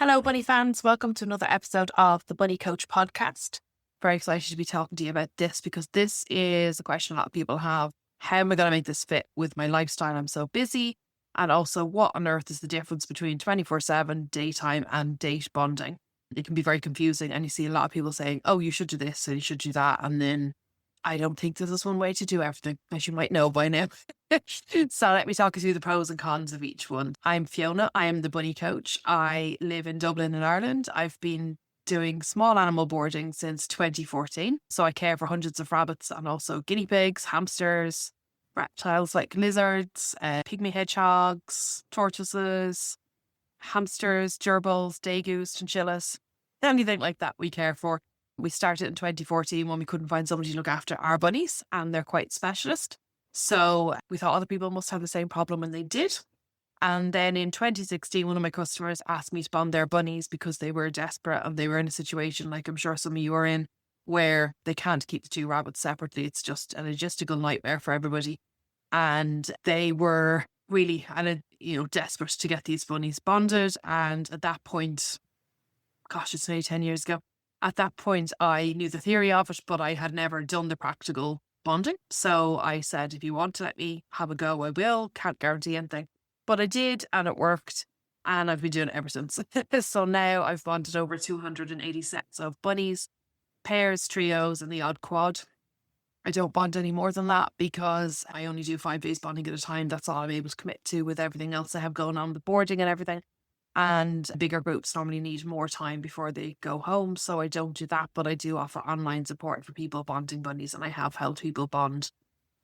Hello, bunny fans. Welcome to another episode of the Bunny Coach podcast. Very excited to be talking to you about this because this is a question a lot of people have. How am I going to make this fit with my lifestyle? I'm so busy. And also, what on earth is the difference between 24/7 daytime and date bonding? It can be very confusing. And you see a lot of people saying, oh, you should do this and you should do that. And then I don't think there's this one way to do everything, as you might know by now. So let me talk you through the pros and cons of each one. I'm Fiona. I am the bunny coach. I live in Dublin in Ireland. I've been doing small animal boarding since 2014. So I care for hundreds of rabbits and also guinea pigs, hamsters, reptiles like lizards, pygmy hedgehogs, tortoises, hamsters, gerbils, degus, chinchillas, anything like that we care for. We started in 2014 when we couldn't find somebody to look after our bunnies, and they're quite specialist. So we thought other people must have the same problem, and they did. And then in 2016, one of my customers asked me to bond their bunnies because they were desperate and they were in a situation like I'm sure some of you are in, where they can't keep the two rabbits separately. It's just a logistical nightmare for everybody. And they were really, desperate to get these bunnies bonded. And at that point, gosh, it's nearly 10 years ago. At that point, I knew the theory of it, but I had never done the practical bonding. So I said, if you want to let me have a go, I will. Can't guarantee anything. But I did, and it worked. And I've been doing it ever since. So now I've bonded over 280 sets of bunnies, pairs, trios, and the odd quad. I don't bond any more than that because I only do 5 days bonding at a time. That's all I'm able to commit to with everything else I have going on, the boarding and everything. And bigger groups normally need more time before they go home. So I don't do that, but I do offer online support for people bonding bunnies. And I have helped people bond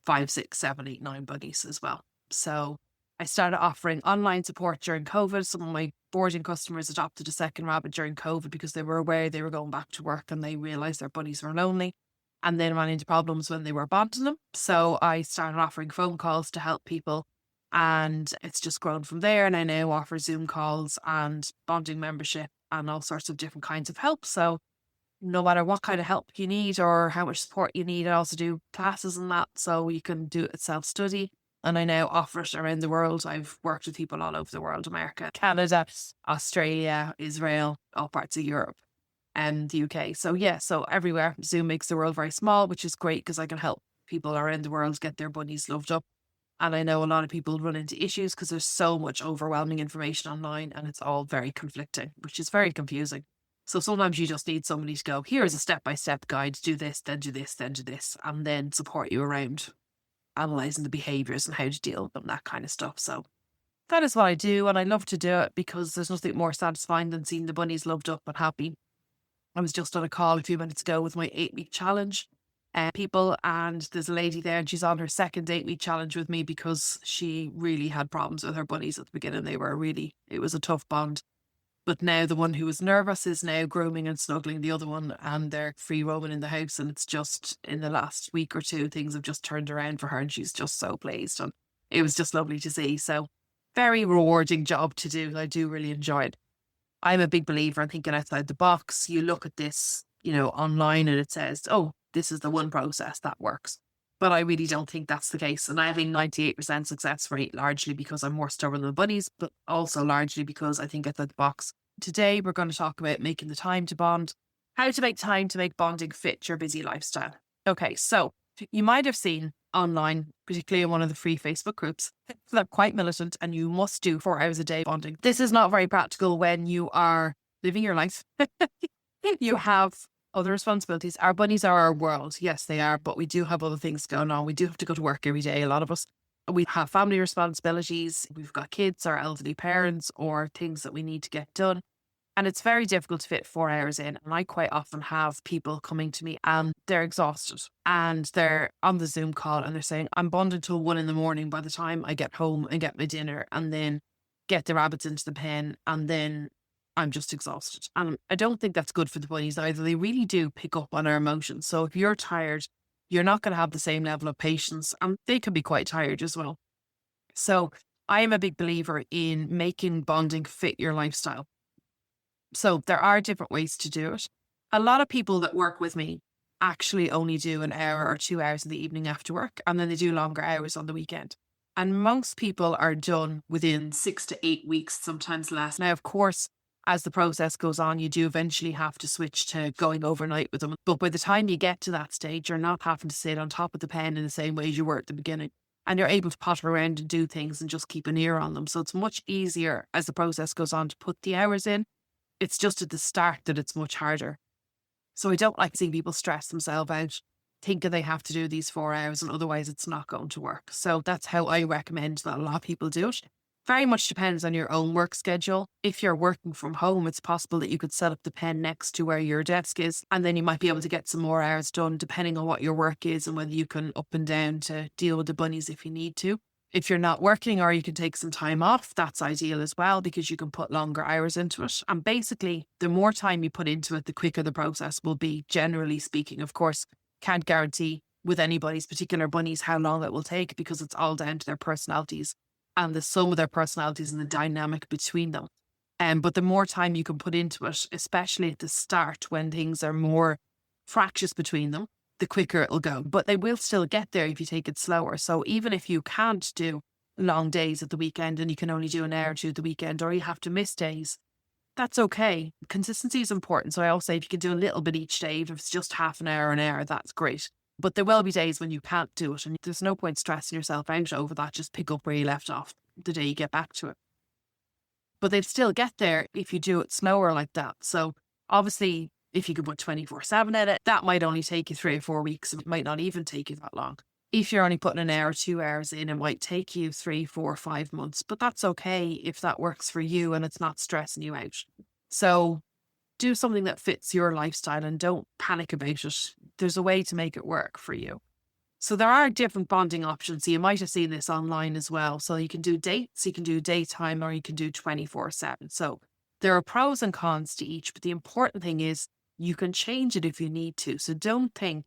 5, 6, 7, 8, 9 bunnies as well. So I started offering online support during COVID. Some of my boarding customers adopted a second rabbit during COVID because they were aware they were going back to work and they realized their bunnies were lonely and then ran into problems when they were bonding them. So I started offering phone calls to help people. And it's just grown from there. And I now offer Zoom calls and bonding membership and all sorts of different kinds of help. So no matter what kind of help you need or how much support you need, I also do classes and that. So you can do it self-study. And I now offer it around the world. I've worked with people all over the world, America, Canada, Australia, Israel, all parts of Europe and the UK. So yeah, so everywhere. Zoom makes the world very small, which is great because I can help people around the world get their bunnies loved up. And I know a lot of people run into issues because there's so much overwhelming information online and it's all very conflicting, which is very confusing. So sometimes you just need somebody to go, here's a step-by-step guide, do this, then do this, then do this, and then support you around analysing the behaviours and how to deal with them, that kind of stuff. So that is what I do, and I love to do it because there's nothing more satisfying than seeing the bunnies loved up and happy. I was just on a call a few minutes ago with my 8-week challenge. People, and there's a lady there and she's on her second 8-week challenge with me because she really had problems with her bunnies at the beginning. It was a tough bond. But now the one who was nervous is now grooming and snuggling the other one and they're free roaming in the house. And it's just in the last week or two, things have just turned around for her and she's just so pleased. And it was just lovely to see. So very rewarding job to do. I do really enjoy it. I'm a big believer in thinking outside the box. You look at this, online and it says, oh, this is the one process that works. But I really don't think that's the case. And I have a 98% success rate, largely because I'm more stubborn than bunnies, but also largely because I think outside the box. Today, we're going to talk about making the time to bond, how to make time to make bonding fit your busy lifestyle. Okay, so you might have seen online, particularly in one of the free Facebook groups, they're quite militant and you must do 4 hours a day bonding. This is not very practical when you are living your life. You have other responsibilities. Our bunnies are our world. Yes, they are, but we do have other things going on. We do have to go to work every day. A lot of us, we have family responsibilities. We've got kids or elderly parents or things that we need to get done. And it's very difficult to fit 4 hours in. And I quite often have people coming to me and they're exhausted and they're on the Zoom call and they're saying, I'm bonded till 1 a.m. by the time I get home and get my dinner and then get the rabbits into the pen and then I'm just exhausted. And I don't think that's good for the bunnies either. They really do pick up on our emotions. So if you're tired, you're not going to have the same level of patience and they can be quite tired as well. So I am a big believer in making bonding fit your lifestyle. So there are different ways to do it. A lot of people that work with me actually only do an hour or 2 hours in the evening after work, and then they do longer hours on the weekend. And most people are done within 6 to 8 weeks, sometimes less. Now, of course, as the process goes on, you do eventually have to switch to going overnight with them. But by the time you get to that stage, you're not having to sit on top of the pen in the same way as you were at the beginning. And you're able to potter around and do things and just keep an ear on them. So it's much easier as the process goes on to put the hours in. It's just at the start that it's much harder. So I don't like seeing people stress themselves out, thinking they have to do these 4 hours and otherwise it's not going to work. So that's how I recommend that a lot of people do it. Very much depends on your own work schedule. If you're working from home, it's possible that you could set up the pen next to where your desk is, and then you might be able to get some more hours done depending on what your work is and whether you can up and down to deal with the bunnies if you need to. If you're not working or you can take some time off, that's ideal as well because you can put longer hours into it. And basically, the more time you put into it, the quicker the process will be, generally speaking. Of course, can't guarantee with anybody's particular bunnies how long it will take because it's all down to their personalities and the sum of their personalities and the dynamic between them. But the more time you can put into it, especially at the start when things are more fractious between them, the quicker it'll go. But they will still get there if you take it slower. So even if you can't do long days at the weekend and you can only do an hour or two at the weekend, or you have to miss days, that's okay. Consistency is important. So I always say if you can do a little bit each day, if it's just half an hour, that's great. But there will be days when you can't do it, and there's no point stressing yourself out over that. Just pick up where you left off the day you get back to it. But they'd still get there if you do it slower like that. So obviously, if you could put 24/7 at it, that might only take you 3 or 4 weeks. It might not even take you that long. If you're only putting an hour, 2 hours in, it might take you 3, 4, 5 months. But that's okay if that works for you and it's not stressing you out. So do something that fits your lifestyle and don't panic about it. There's a way to make it work for you. So there are different bonding options. You might have seen this online as well. So you can do dates, you can do daytime, or you can do 24/7. So there are pros and cons to each, but the important thing is you can change it if you need to. So don't think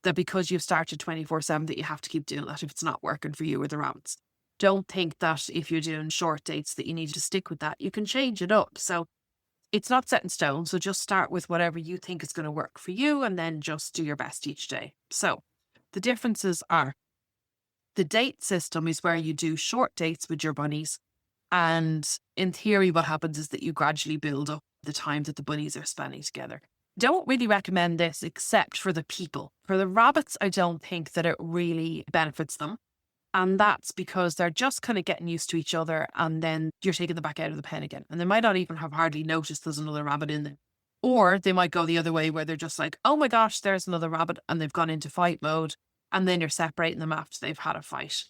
that because you've started 24/7 that you have to keep doing that if it's not working for you or the rabbits. Don't think that if you're doing short dates that you need to stick with that. You can change it up. So it's not set in stone. So just start with whatever you think is going to work for you and then just do your best each day. So the differences are the date system is where you do short dates with your bunnies. And in theory, what happens is that you gradually build up the time that the bunnies are spending together. Don't really recommend this except for the people. For the rabbits, I don't think that it really benefits them. And that's because they're just kind of getting used to each other and then you're taking them back out of the pen again. And they might not even have hardly noticed there's another rabbit in there. Or they might go the other way where they're just like, oh my gosh, there's another rabbit, and they've gone into fight mode. And then you're separating them after they've had a fight.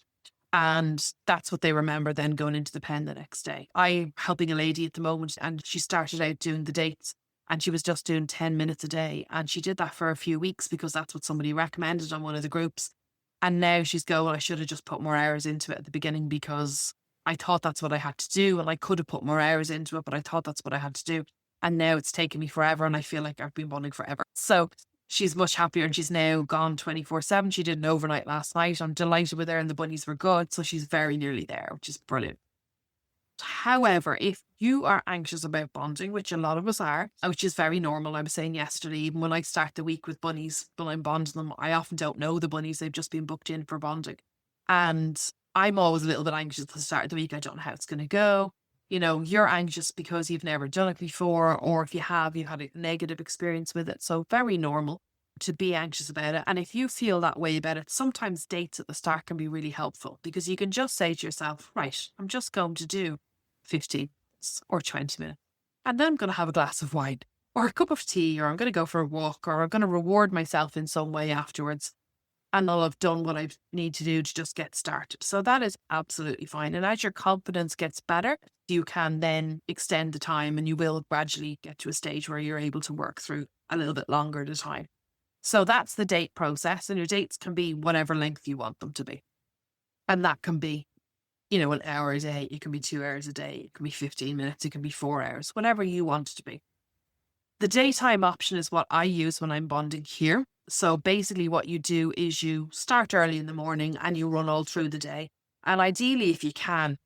And that's what they remember then going into the pen the next day. I'm helping a lady at the moment and she started out doing the dates and she was just doing 10 minutes a day. And she did that for a few weeks because that's what somebody recommended on one of the groups. And now she's going, I should have just put more hours into it at the beginning because I thought that's what I had to do. And I could have put more hours into it, but I thought that's what I had to do. And now it's taken me forever and I feel like I've been bonding forever. So she's much happier and she's now gone 24/7. She did an overnight last night. I'm delighted with her and the bunnies were good. So she's very nearly there, which is brilliant. However, if you are anxious about bonding, which a lot of us are, which is very normal, I was saying yesterday, even when I start the week with bunnies, when I'm bonding them, I often don't know the bunnies. They've just been booked in for bonding. And I'm always a little bit anxious at the start of the week. I don't know how it's going to go. You know, you're anxious because you've never done it before, or if you have, you've had a negative experience with it. So very normal to be anxious about it. And if you feel that way about it, sometimes dates at the start can be really helpful because you can just say to yourself, right, I'm just going to do 15 minutes or 20 minutes. And then I'm going to have a glass of wine or a cup of tea, or I'm going to go for a walk, or I'm going to reward myself in some way afterwards. And I'll have done what I need to do to just get started. So that is absolutely fine. And as your confidence gets better, you can then extend the time and you will gradually get to a stage where you're able to work through a little bit longer at a time. So that's the date process. And your dates can be whatever length you want them to be. And that can be, you know, an hour a day. It can be 2 hours a day. It can be 15 minutes. It can be 4 hours, whatever you want it to be. The daytime option is what I use when I'm bonding here. So basically what you do is you start early in the morning and you run all through the day. And ideally, if you can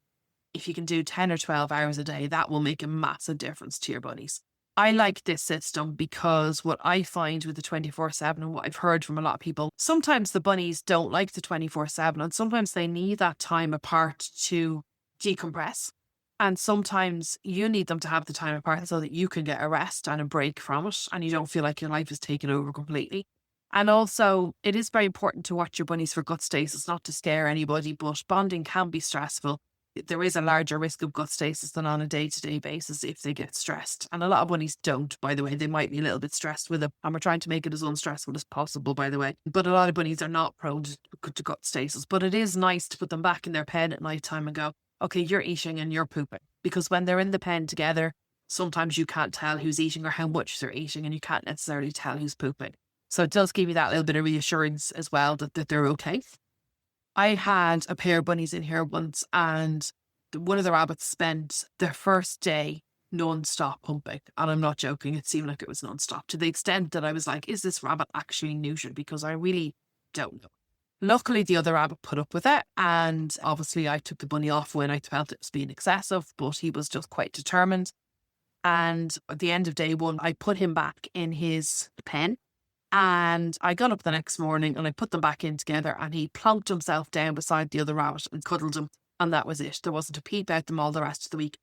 do 10 or 12 hours a day, that will make a massive difference to your bunnies. I like this system because what I find with the 24/7 and what I've heard from a lot of people, sometimes the bunnies don't like the 24/7 and sometimes they need that time apart to decompress. And sometimes you need them to have the time apart so that you can get a rest and a break from it and you don't feel like your life is taken over completely. And also, it is very important to watch your bunnies for gut stasis, not to scare anybody, but bonding can be stressful. There is a larger risk of gut stasis than on a day-to-day basis if they get stressed. And a lot of bunnies don't, by the way. They might be a little bit stressed with it. And we're trying to make it as unstressful as possible, by the way. But a lot of bunnies are not prone to gut stasis. But it is nice to put them back in their pen at night time and go, okay, you're eating and you're pooping. Because when they're in the pen together, sometimes you can't tell who's eating or how much they're eating, and you can't necessarily tell who's pooping. So it does give you that little bit of reassurance as well that they're okay. I had a pair of bunnies in here once, and one of the rabbits spent their first day non-stop pumping. And I'm not joking, it seemed like it was non-stop, to the extent that I was like, is this rabbit actually neutered? Because I really don't know. Luckily, the other rabbit put up with it. And obviously, I took the bunny off when I felt it was being excessive, but he was just quite determined. And at the end of day one, I put him back in his pen. And I got up the next morning and I put them back in together, and he plunked himself down beside the other rabbit and cuddled him. And that was it. There wasn't a peep out them all the rest of the week.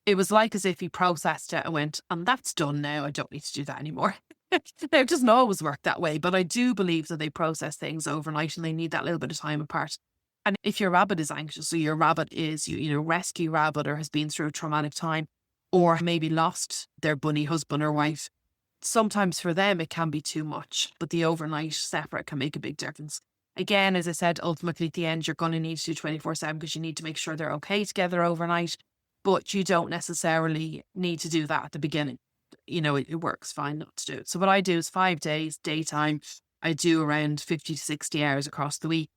It was like as if he processed it and went, and that's done now. I don't need to do that anymore. Now, it doesn't always work that way, but I do believe that they process things overnight and they need that little bit of time apart. And if your rabbit is anxious, or your rabbit is, rescue rabbit, or has been through a traumatic time, or maybe lost their bunny husband or wife, sometimes for them it can be too much, but the overnight separate can make a big difference. Again, as I said, ultimately at the end, you're going to need to do 24/7 because you need to make sure they're okay together overnight, but you don't necessarily need to do that at the beginning. It works fine not to do it. So what I do is 5 days, daytime. I do around 50 to 60 hours across the week.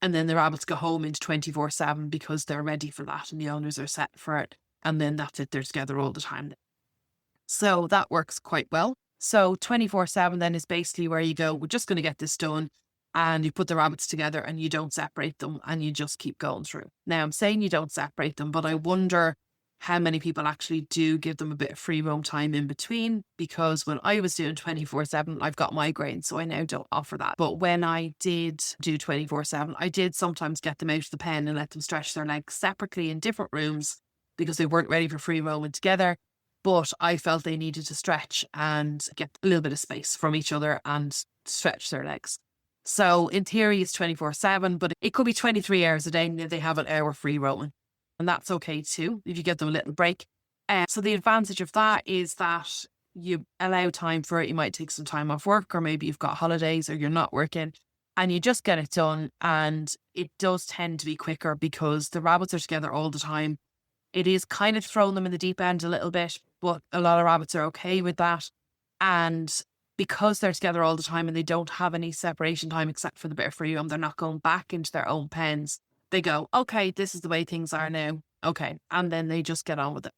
And then the rabbits go home into 24/7 because they're ready for that and the owners are set for it. And then that's it. They're together all the time. So that works quite well. So 24/7 then is basically where you go, we're just going to get this done. And you put the rabbits together and you don't separate them and you just keep going through. Now, I'm saying you don't separate them, but I wonder how many people actually do give them a bit of free roam time in between, because when I was doing 24/7, I've got migraines, so I now don't offer that. But when I did do 24/7, I did sometimes get them out of the pen and let them stretch their legs separately in different rooms because they weren't ready for free roaming together. But I felt they needed to stretch and get a little bit of space from each other and stretch their legs. So in theory, it's 24/7, but it could be 23 hours a day and they have an hour free roaming. And that's okay too, if you give them a little break. So the advantage of that is that you allow time for it. You might take some time off work, or maybe you've got holidays or you're not working, and you just get it done. And it does tend to be quicker because the rabbits are together all the time. It is kind of throwing them in the deep end a little bit, but a lot of rabbits are okay with that. And because they're together all the time and they don't have any separation time except for the bit of free roam, they're not going back into their own pens. They go, okay, this is the way things are now. Okay. And then they just get on with it.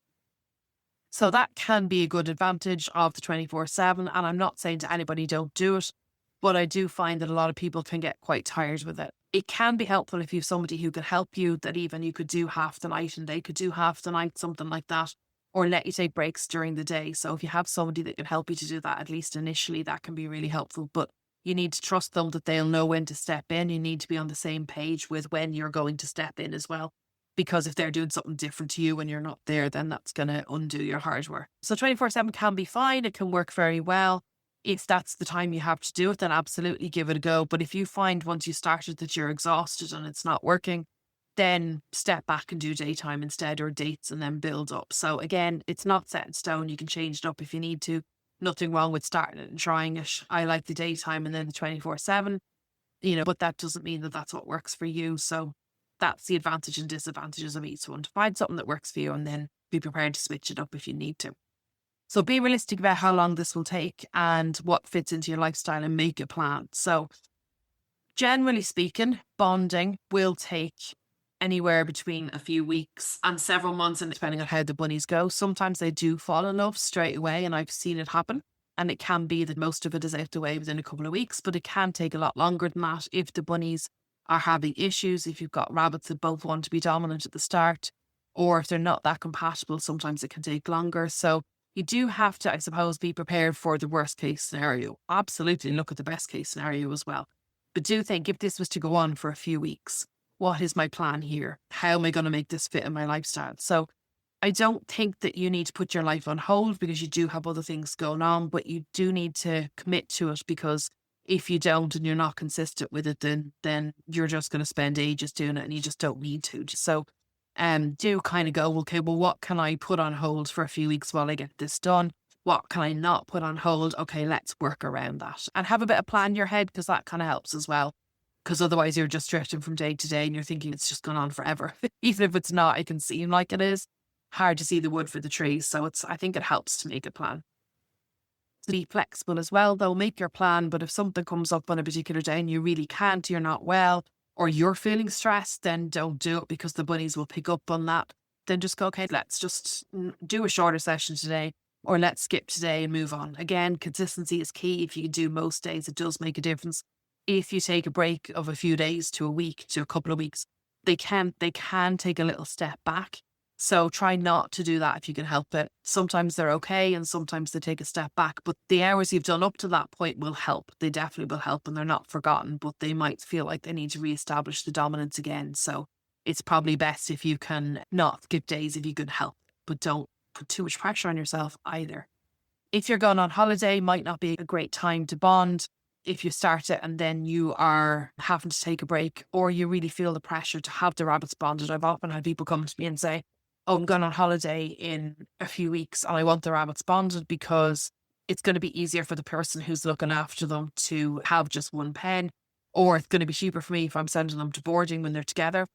So that can be a good advantage of the 24/7. And I'm not saying to anybody don't do it, but I do find that a lot of people can get quite tired with it. It can be helpful if you have somebody who could help you, that even you could do half the night and they could do half the night, something like that, or let you take breaks during the day. So if you have somebody that can help you to do that, at least initially, that can be really helpful. But you need to trust them that they'll know when to step in. You need to be on the same page with when you're going to step in as well. Because if they're doing something different to you when you're not there, then that's going to undo your hard work. So 24/7 can be fine. It can work very well. If that's the time you have to do it, then absolutely give it a go. But if you find once you started that you're exhausted and it's not working, then step back and do daytime instead, or dates, and then build up. So again, it's not set in stone. You can change it up if you need to. Nothing wrong with starting it and trying it. I like the daytime and then the 24/7, but that doesn't mean that that's what works for you. So that's the advantage and disadvantages of each one. To find something that works for you and then be prepared to switch it up if you need to. So be realistic about how long this will take and what fits into your lifestyle, and make a plan. So generally speaking, bonding will take anywhere between a few weeks and several months, and depending on how the bunnies go. Sometimes they do fall in love straight away, and I've seen it happen. And it can be that most of it is out the way within a couple of weeks, but it can take a lot longer than that if the bunnies are having issues, if you've got rabbits that both want to be dominant at the start, or if they're not that compatible, sometimes it can take longer. So you do have to, I suppose, be prepared for the worst case scenario. Absolutely look at the best case scenario as well. But do think, if this was to go on for a few weeks, what is my plan here? How am I going to make this fit in my lifestyle? So I don't think that you need to put your life on hold because you do have other things going on, but you do need to commit to it, because if you don't and you're not consistent with it, then you're just going to spend ages doing it and you just don't need to. So do kind of go, okay, well, what can I put on hold for a few weeks while I get this done? What can I not put on hold? Okay, let's work around that and have a bit of plan in your head, because that kind of helps as well. Because otherwise you're just drifting from day to day and you're thinking it's just gone on forever. Even if it's not, it can seem like it is. Hard to see the wood for the trees. So I think it helps to make a plan. To be flexible as well, though, make your plan. But if something comes up on a particular day and you really can't, you're not well, or you're feeling stressed, then don't do it, because the bunnies will pick up on that. Then just go, okay, let's just do a shorter session today, or let's skip today and move on. Again, consistency is key. If you do most days, it does make a difference. If you take a break of a few days to a week to a couple of weeks, they can take a little step back. So try not to do that if you can help it. Sometimes they're okay and sometimes they take a step back, but the hours you've done up to that point will help. They definitely will help, and they're not forgotten, but they might feel like they need to reestablish the dominance again. So it's probably best if you can not skip days if you can help, but don't put too much pressure on yourself either. If you're going on holiday, might not be a great time to bond. If you start it and then you are having to take a break, or you really feel the pressure to have the rabbits bonded. I've often had people come to me and say, oh, I'm going on holiday in a few weeks and I want the rabbits bonded because it's going to be easier for the person who's looking after them to have just one pen, or it's going to be cheaper for me if I'm sending them to boarding when they're together.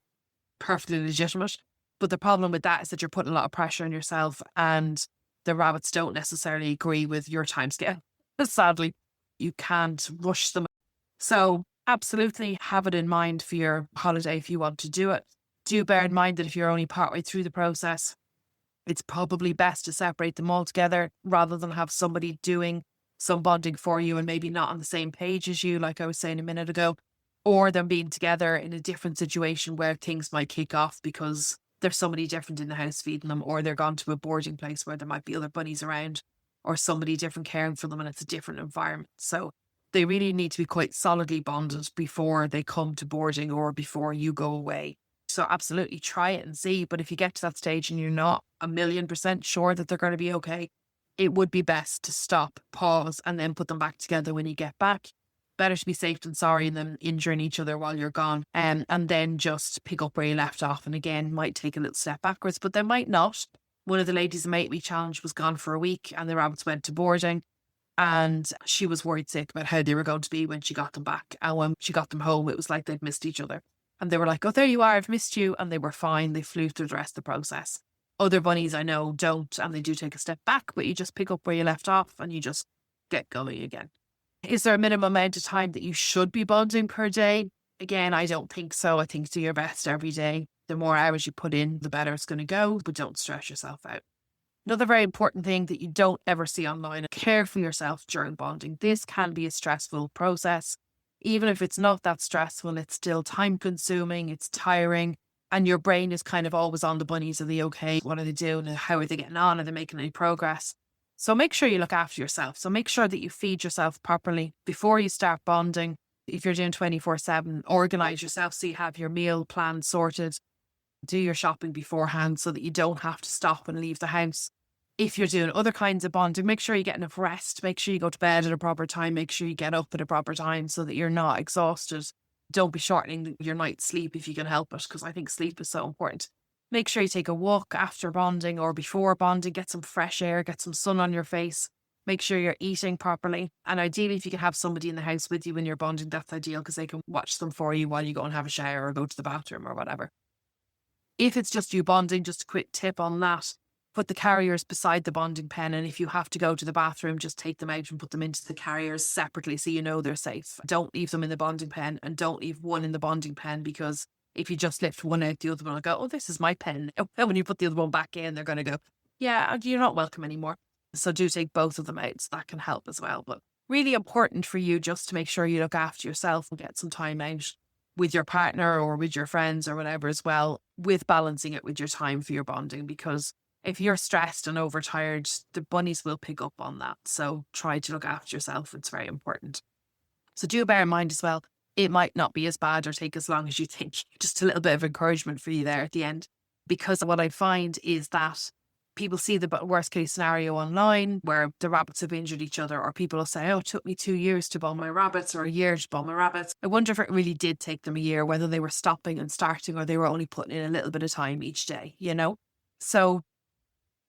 Perfectly legitimate. But the problem with that is that you're putting a lot of pressure on yourself, and the rabbits don't necessarily agree with your timescale. Sadly, you can't rush them. So absolutely have it in mind for your holiday if you want to do it. Do bear in mind that if you're only partway through the process, it's probably best to separate them all together rather than have somebody doing some bonding for you and maybe not on the same page as you, like I was saying a minute ago, or them being together in a different situation where things might kick off because there's somebody different in the house feeding them, or they're gone to a boarding place where there might be other bunnies around, or somebody different caring for them and it's a different environment. So they really need to be quite solidly bonded before they come to boarding or before you go away. So absolutely try it and see. But if you get to that stage and you're not 1,000,000% sure that they're going to be okay, it would be best to stop, pause, and then put them back together when you get back. Better to be safe than sorry than injuring each other while you're gone. And then just pick up where you left off. And again, might take a little step backwards, but they might not. One of the ladies in Mate Me Challenge was gone for a week and the rabbits went to boarding. And she was worried sick about how they were going to be when she got them back. And when she got them home, it was like they'd missed each other. And they were like, oh, there you are, I've missed you. And they were fine. They flew through the rest of the process. Other bunnies I know don't, and they do take a step back, but you just pick up where you left off and you just get going again. Is there a minimum amount of time that you should be bonding per day? Again, I don't think so. I think do your best every day. The more hours you put in, the better it's going to go, but don't stress yourself out. Another very important thing that you don't ever see online, care for yourself during bonding. This can be a stressful process. Even if it's not that stressful, it's still time consuming, it's tiring, and your brain is kind of always on the bunnies. Are they okay? What are they doing? How are they getting on? Are they making any progress? So make sure you look after yourself. So make sure that you feed yourself properly before you start bonding. If you're doing 24/7, organize yourself so you have your meal plan sorted. Do your shopping beforehand so that you don't have to stop and leave the house. If you're doing other kinds of bonding, make sure you get enough rest. Make sure you go to bed at a proper time. Make sure you get up at a proper time so that you're not exhausted. Don't be shortening your night's sleep if you can help it, because I think sleep is so important. Make sure you take a walk after bonding or before bonding. Get some fresh air, get some sun on your face. Make sure you're eating properly. And ideally, if you can have somebody in the house with you when you're bonding, that's ideal because they can watch them for you while you go and have a shower or go to the bathroom or whatever. If it's just you bonding, just a quick tip on that. Put the carriers beside the bonding pen, and if you have to go to the bathroom, just take them out and put them into the carriers separately so you know they're safe. Don't leave them in the bonding pen, and don't leave one in the bonding pen, because if you just lift one out, the other one will go, oh, this is my pen. And when you put the other one back in, they're going to go, yeah, you're not welcome anymore. So do take both of them out. So that can help as well. But really important for you just to make sure you look after yourself and get some time out with your partner or with your friends or whatever as well, with balancing it with your time for your bonding, because if you're stressed and overtired, the bunnies will pick up on that. So try to look after yourself. It's very important. So do bear in mind as well, it might not be as bad or take as long as you think. Just a little bit of encouragement for you there at the end. Because what I find is that people see the worst case scenario online where the rabbits have injured each other, or people will say, oh, it took me 2 years to bond my rabbits or a year to bond my rabbits. I wonder if it really did take them a year, whether they were stopping and starting or they were only putting in a little bit of time each day, you know? So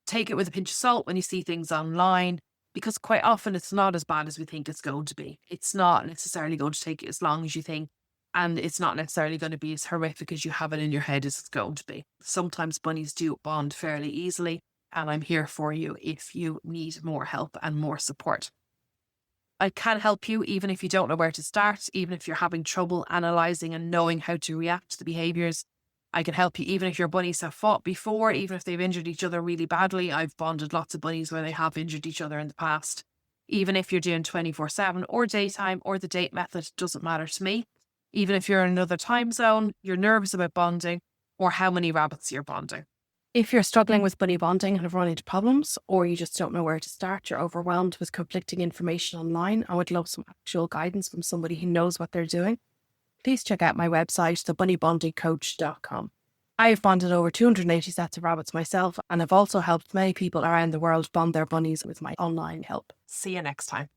take it with a pinch of salt when you see things online, because quite often it's not as bad as we think it's going to be. It's not necessarily going to take as long as you think. And it's not necessarily going to be as horrific as you have it in your head as it's going to be. Sometimes bunnies do bond fairly easily, and I'm here for you if you need more help and more support. I can help you even if you don't know where to start, even if you're having trouble analysing and knowing how to react to the behaviours. I can help you even if your bunnies have fought before, even if they've injured each other really badly. I've bonded lots of bunnies where they have injured each other in the past. Even if you're doing 24/7 or daytime or the date method, doesn't matter to me. Even if you're in another time zone, you're nervous about bonding, or how many rabbits you're bonding. If you're struggling with bunny bonding and have run into problems, or you just don't know where to start, you're overwhelmed with conflicting information online, I would love some actual guidance from somebody who knows what they're doing, please check out my website, thebunnybondingcoach.com. I have bonded over 280 sets of rabbits myself, and have also helped many people around the world bond their bunnies with my online help. See you next time.